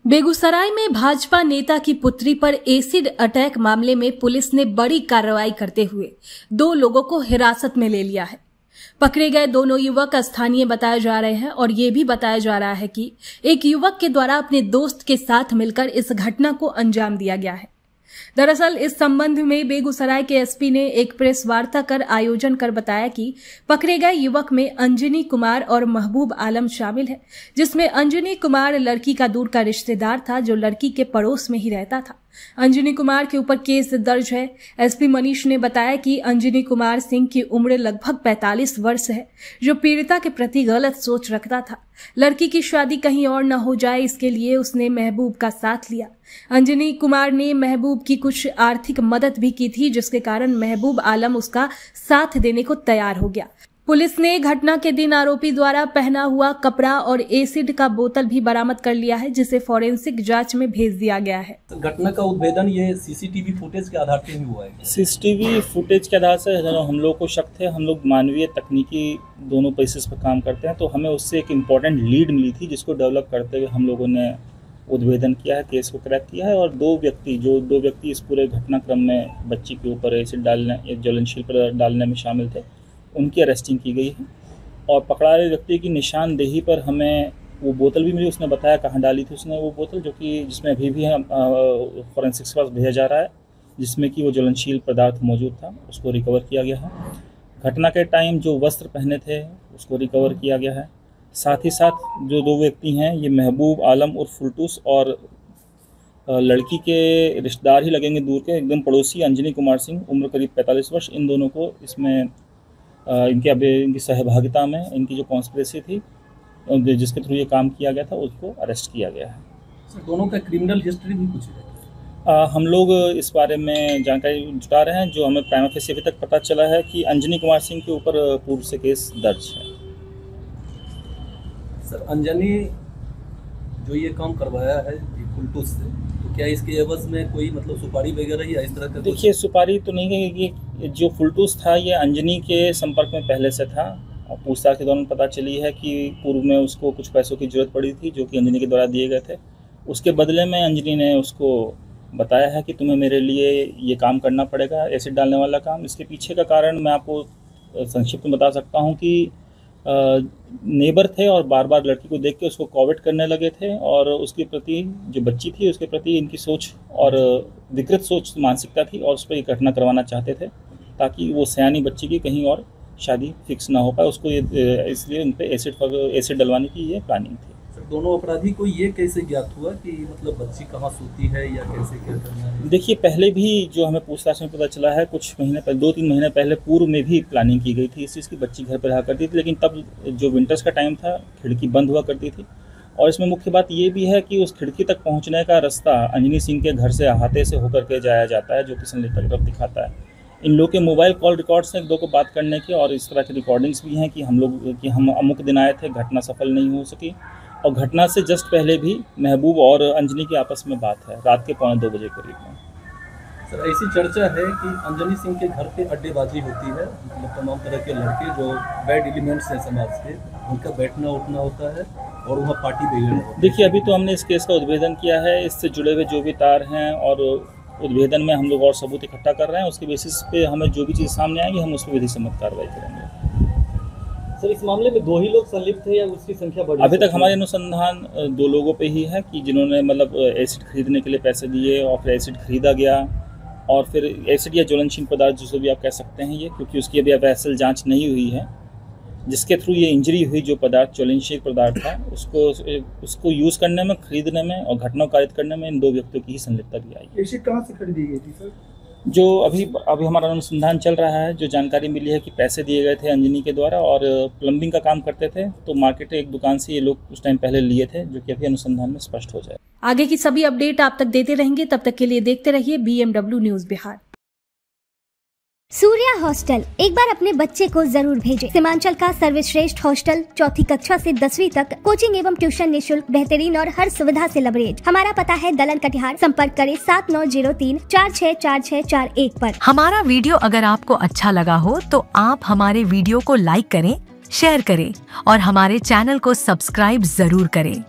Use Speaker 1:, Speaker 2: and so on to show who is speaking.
Speaker 1: बेगूसराय में भाजपा नेता की पुत्री पर एसिड अटैक मामले में पुलिस ने बड़ी कार्रवाई करते हुए 2 लोगों को हिरासत में ले लिया है। पकड़े गए दोनों युवक स्थानीय बताए जा रहे हैं और ये भी बताया जा रहा है कि एक युवक के द्वारा अपने दोस्त के साथ मिलकर इस घटना को अंजाम दिया गया है। दरअसल इस संबंध में बेगूसराय के एसपी ने एक प्रेस वार्ता कर आयोजन कर बताया कि पकड़े गए युवक में अंजनी कुमार और महबूब आलम शामिल है, जिसमें अंजनी कुमार लड़की का दूर का रिश्तेदार था जो लड़की के पड़ोस में ही रहता था। अंजनी कुमार के ऊपर केस दर्ज है। एसपी मनीष ने बताया कि अंजनी कुमार सिंह की उम्र लगभग 45 वर्ष है, जो पीड़िता के प्रति गलत सोच रखता था। लड़की की शादी कहीं और न हो जाए, इसके लिए उसने महबूब का साथ लिया। अंजनी कुमार ने महबूब की कुछ आर्थिक मदद भी की थी, जिसके कारण महबूब आलम उसका साथ देने को तैयार हो गया। पुलिस ने घटना के दिन आरोपी द्वारा पहना हुआ कपड़ा और एसिड का बोतल भी बरामद कर लिया है, जिसे फॉरेंसिक जांच में भेज दिया गया है।
Speaker 2: घटना का उद्भेदन ये सीसीटीवी फुटेज के आधार पर ही हुआ है।
Speaker 3: सीसीटीवी फुटेज के आधार से हम लोग को शक थे। हम लोग मानवीय तकनीकी दोनों बेसिस पर काम करते हैं, तो हमें उससे एक इम्पॉर्टेंट लीड मिली थी, जिसको डेवलप करते हुए हम लोगों ने उद्भेदन किया है, केस को क्रैक किया है। और दो व्यक्ति इस पूरे घटनाक्रम में बच्ची के ऊपर एसिड डालने, एक ज्वलनशील पदार्थ डालने में शामिल थे, उनकी अरेस्टिंग की गई है। और पकड़ा गए व्यक्ति की निशानदेही पर हमें वो बोतल भी मिली। उसने बताया कहाँ डाली थी उसने वो बोतल, जो कि जिसमें अभी भी फॉरेंसिक्स के पास भेजा जा रहा है, जिसमें कि वो ज्वलनशील पदार्थ मौजूद था, उसको रिकवर किया गया है। घटना के टाइम जो वस्त्र पहने थे उसको रिकवर किया गया है। साथ ही साथ जो 2 व्यक्ति हैं, ये महबूब आलम और फुलटूस और लड़की के रिश्तेदार ही लगेंगे, दूर के एकदम पड़ोसी अंजनी कुमार सिंह, उम्र करीब 45 वर्ष। इन दोनों को इसमें इनकी सहभागिता में इनकी जो कॉन्स्पिरेसी थी, जिसके थ्रू ये काम किया गया था, उसको अरेस्ट किया गया है।
Speaker 2: सर, दोनों का क्रिमिनल हिस्ट्री भी कुछ है?
Speaker 3: हम लोग इस बारे में जानकारी जुटा रहे हैं। जो हमें प्राइमा फेसी अभी तक पता चला है कि अंजनी कुमार सिंह के ऊपर पूर्व से केस दर्ज है।
Speaker 2: सर, अंजनी जो ये काम करवाया है फुलटूस से, तो क्या इसके एवज में कोई मतलब सुपारी वगैरह या इस तरह का?
Speaker 3: देखिए, सुपारी तो नहीं है। ये जो फुलटूस था ये अंजनी के संपर्क में पहले से था, और पूछताछ के दौरान पता चली है कि पूर्व में उसको कुछ पैसों की जरूरत पड़ी थी, जो कि अंजनी के द्वारा दिए गए थे। उसके बदले में अंजनी ने उसको बताया है कि तुम्हें मेरे लिए ये काम करना पड़ेगा, एसिड डालने वाला काम। इसके पीछे का कारण मैं आपको संक्षिप्त में बता सकता हूँ कि नेबर थे और बार बार लड़की को देख के उसको कॉवेट करने लगे थे, और उसके प्रति जो बच्ची थी उसके प्रति इनकी सोच और विकृत सोच मानसिकता थी, और उस पर ये घटना करवाना चाहते थे ताकि वो सयानी बच्ची की कहीं और शादी फिक्स ना हो पाए। उसको इसलिए उन पर एसिड डलवाने की ये प्लानिंग थी।
Speaker 2: सर, दोनों अपराधी को ये कैसे ज्ञात हुआ कि मतलब बच्ची कहाँ सोती है या कैसे क्या करना है?
Speaker 3: देखिए, पहले भी जो हमें पूछताछ में पता चला है, कुछ महीने पहले, 2-3 महीने पहले पूर्व में भी प्लानिंग की गई थी इस चीज़ की। बच्ची घर पर रहा करती थी, लेकिन तब जो विंटर्स का टाइम था, खिड़की बंद हुआ करती थी। और इसमें मुख्य बात ये भी है कि उस खिड़की तक पहुँचने का रास्ता अंजनी सिंह के घर से अहाते से होकर के जाया जाता है, जो कि संलिप्त की तरफ दिखाता है। इन लोग के मोबाइल कॉल रिकॉर्ड्स हैं 1-2 को बात करने के, और इस तरह की रिकॉर्डिंग्स भी हैं कि हम अमुक दिन आए थे, घटना सफल नहीं हो सकी। और घटना से जस्ट पहले भी महबूब और अंजनी की आपस में बात है, रात के 1:45 बजे करीब में।
Speaker 2: सर, ऐसी चर्चा है कि अंजनी सिंह के घर पे अड्डेबाजी होती है, मतलब तमाम तरह के लड़के जो बैड एलिमेंट्स हैं समाज के, उनका बैठना उठना होता है और वहाँ पार्टी वगैरह।
Speaker 3: देखिए, अभी तो हमने इस केस का उद्भेदन किया है। इससे जुड़े हुए जो भी तार हैं और उद्भेदन में हम लोग और सबूत इकट्ठा कर रहे हैं। उसके बेसिस पे हमें जो भी चीज़ सामने आएगी, हम उस पर विधि सम्मत कार्रवाई करेंगे।
Speaker 2: सर, इस मामले में 2 ही लोग संलिप्त थे या उसकी संख्या बढ़ी?
Speaker 3: अभी तक हमारे अनुसंधान 2 लोगों पे ही है कि जिन्होंने मतलब एसिड खरीदने के लिए पैसे दिए, और फिर एसिड खरीदा गया, और फिर एसिड या ज्वलनशील पदार्थ जिसको भी आप कह सकते हैं ये, क्योंकि उसकी अभी एफएसएल जांच नहीं हुई है, जिसके थ्रू ये इंजरी हुई, जो पदार्थ ज्वलनशील पदार्थ था, उसको यूज़ करने में, खरीदने में और घटना कारित करने में इन 2 व्यक्तियों की ही संलिप्तता भी आई।
Speaker 2: एसिड कहाँ से खरीदी गई थी सर?
Speaker 3: जो अभी हमारा अनुसंधान चल रहा है, जो जानकारी मिली है कि पैसे दिए गए थे अंजनी के द्वारा, और प्लम्बिंग का काम करते थे, तो मार्केट एक दुकान से ये लोग उस टाइम पहले लिए थे, जो कि अभी अनुसंधान में स्पष्ट हो जाए।
Speaker 1: आगे की सभी अपडेट आप तक देते रहेंगे, तब तक के लिए देखते रहिए BMW news Bihar.
Speaker 4: Surya hostel, एक बार अपने बच्चे को जरूर भेजें। सीमांचल का सर्वश्रेष्ठ हॉस्टल, 4ठी कक्षा से 10वीं तक, कोचिंग एवं ट्यूशन निःशुल्क, बेहतरीन और हर सुविधा से लबरेज। हमारा पता है दलन कटिहार। संपर्क करें 7903464641 पर।
Speaker 5: हमारा वीडियो अगर आपको अच्छा लगा हो तो आप हमारे वीडियो को लाइक करें, शेयर करें और हमारे चैनल को सब्सक्राइब जरूर करें।